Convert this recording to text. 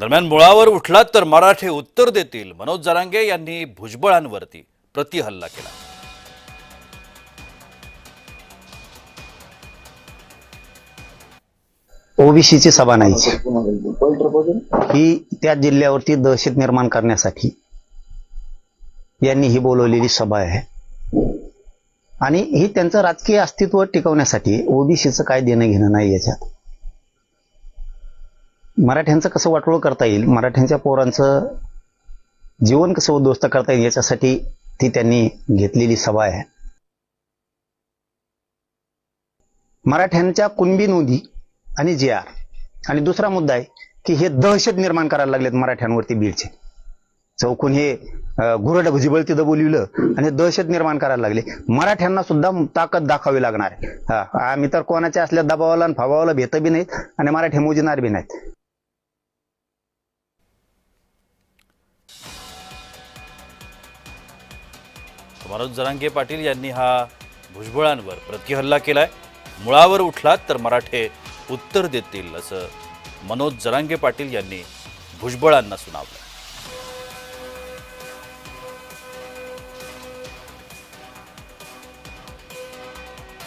दरम्यान मुळावर उठलात तर मराठे उत्तर देतील, मनोज जरांगे यांनी भुजबळांवरती प्रतिहल्ला केला। ओबीसीची सभा नाहीची ही त्या जिल्ह्यावरती दहशत निर्माण करण्यासाठी यांनी ही बोलवलेली सभा आहे आणि ही त्यांचं राजकीय अस्तित्व टिकवण्यासाठी ओबीसीचं काय देणं घेणं नाही याच्यात। मराठ्यांचं कसं वाटोळं करता येईल, मराठ्यांच्या पोरांचं जीवन कसं उद्ध्वस्त करता येईल याच्यासाठी ती त्यांनी घेतलेली सभा आहे। मराठ्यांच्या कुणबी नोंदी आणि JR आणि दुसरा मुद्दा आहे की हे दहशत निर्माण करायला लागलेत मराठ्यांवरती बीडचे चौकून हे गुरड भुजबळ तिथं बोलविलं आणि दहशत निर्माण करायला लागले। मराठ्यांना सुद्धा ताकद दाखवावी लागणार आहे। आम्ही तर कोणाच्या असल्या दबावाला आणि फबावाला भेट बी नाहीत आणि मराठे मोजणार बी नाहीत। मनोज जरांगे पाटील यांनी हा भुजबळांवर प्रतिहल्ला केलाय। मुळावर उठलात तर मराठे उत्तर देतील असं मनोज जरांगे पाटील यांनी भुजबळांना सुनावलं।